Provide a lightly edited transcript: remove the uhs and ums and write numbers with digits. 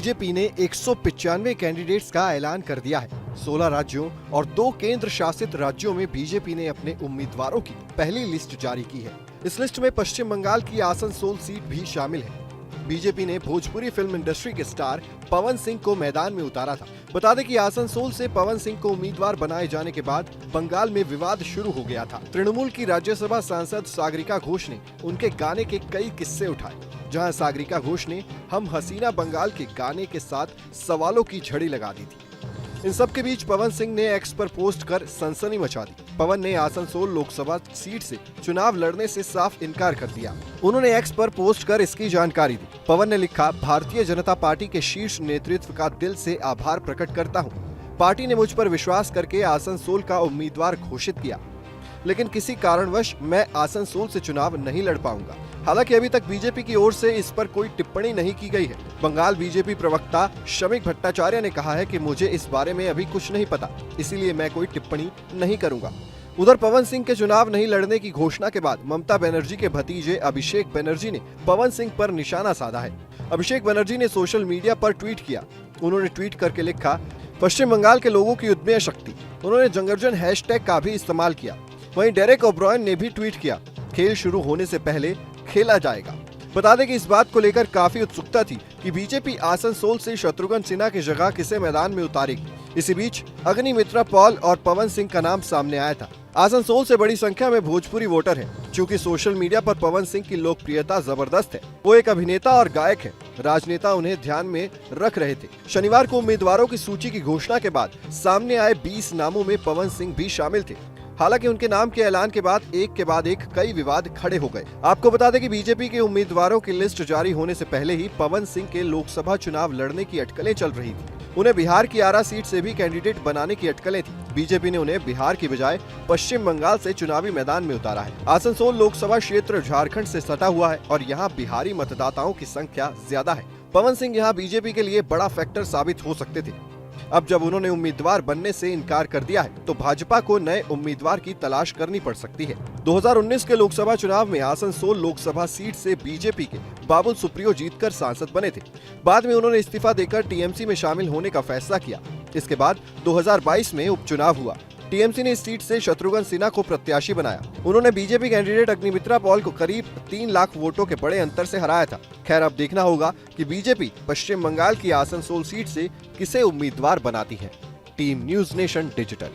BJP ने 195 candidates का ऐलान कर दिया है। 16 राज्यों और 2 केंद्र शासित राज्यों में बीजेपी ने अपने उम्मीदवारों की पहली लिस्ट जारी की है। इस लिस्ट में पश्चिम बंगाल की आसनसोल सीट भी शामिल है। बीजेपी ने भोजपुरी फिल्म इंडस्ट्री के स्टार पवन सिंह को मैदान में उतारा था। बता दें कि आसनसोल से पवन सिंह को उम्मीदवार बनाए जाने के बाद बंगाल में विवाद शुरू हो गया था। तृणमूल की राज्यसभा सांसद सागरिका घोष ने उनके गाने के कई किस्से उठाए, जहां सागरिका घोष ने हम हसीना बंगाल के गाने के साथ सवालों की झड़ी लगा दी थी। इन सब के बीच पवन सिंह ने एक्स पर पोस्ट कर सनसनी मचा दी। पवन ने आसनसोल लोकसभा सीट से चुनाव लड़ने से साफ इनकार कर दिया। उन्होंने एक्स पर पोस्ट कर इसकी जानकारी दी। पवन ने लिखा, भारतीय जनता पार्टी के शीर्ष नेतृत्व का दिल से आभार प्रकट करता हूँ। पार्टी ने मुझ पर विश्वास करके आसनसोल का उम्मीदवार घोषित किया, लेकिन किसी कारणवश मैं आसनसोल से चुनाव नहीं लड़ पाऊंगा। हालांकि अभी तक बीजेपी की ओर से इस पर कोई टिप्पणी नहीं की गई है। बंगाल बीजेपी प्रवक्ता शमिक भट्टाचार्य ने कहा है कि मुझे इस बारे में अभी कुछ नहीं पता, इसीलिए मैं कोई टिप्पणी नहीं करूंगा। उधर पवन सिंह के चुनाव नहीं लड़ने की घोषणा के बाद ममता बनर्जी के भतीजे अभिषेक बनर्जी ने पवन सिंह पर निशाना साधा है। अभिषेक बनर्जी ने सोशल मीडिया पर ट्वीट किया। उन्होंने ट्वीट करके लिखा, पश्चिम बंगाल के लोगों की उद्यमी शक्ति। उन्होंने जंगर्जन हैशटैग का भी इस्तेमाल किया। वहीं डेरेक ओब्रायन ने भी ट्वीट किया, खेल शुरू होने से पहले खेला जाएगा। बता दें कि इस बात को लेकर काफी उत्सुकता थी कि बीजेपी आसनसोल से शत्रुघ्न सिन्हा की जगह किसे मैदान में उतारेगी। इसी बीच अग्निमित्रा पॉल और पवन सिंह का नाम सामने आया था। आसनसोल से बड़ी संख्या में भोजपुरी वोटर हैं, क्योंकि सोशल मीडिया पर पवन सिंह की लोकप्रियता जबरदस्त है। वो एक अभिनेता और गायक है। राजनेता उन्हें ध्यान में रख रहे थे। शनिवार को उम्मीदवारों की सूची की घोषणा के बाद सामने आए 20 नामों में पवन सिंह भी शामिल थे। हालांकि उनके नाम के ऐलान के बाद एक के बाद एक कई विवाद खड़े हो गए। आपको बता दें कि बीजेपी के उम्मीदवारों की लिस्ट जारी होने से पहले ही पवन सिंह के लोकसभा चुनाव लड़ने की अटकलें चल रही थी। उन्हें बिहार की आरा सीट से भी कैंडिडेट बनाने की अटकलें थी। बीजेपी ने उन्हें बिहार की बजाय पश्चिम बंगाल से चुनावी मैदान में उतारा है। आसनसोल लोकसभा क्षेत्र झारखंड से सटा हुआ है और यहाँ बिहारी मतदाताओं की संख्या ज्यादा है। पवन सिंह यहाँ बीजेपी के लिए बड़ा फैक्टर साबित हो सकते थे। अब जब उन्होंने उम्मीदवार बनने से इनकार कर दिया है, तो भाजपा को नए उम्मीदवार की तलाश करनी पड़ सकती है। 2019 के लोकसभा चुनाव में आसनसोल लोकसभा सीट से बीजेपी के बाबुल सुप्रियो जीतकर सांसद बने थे। बाद में उन्होंने इस्तीफा देकर टीएमसी में शामिल होने का फैसला किया। इसके बाद 2022 में उपचुनाव हुआ। टीएमसी ने इस सीट से शत्रुघ्न सिन्हा को प्रत्याशी बनाया। उन्होंने बीजेपी कैंडिडेट अग्निमित्रा पॉल को करीब 3 लाख वोटों के बड़े अंतर से हराया था। खैर, अब देखना होगा कि बीजेपी पश्चिम बंगाल की आसनसोल सीट से किसे उम्मीदवार बनाती है। Team news nation digital.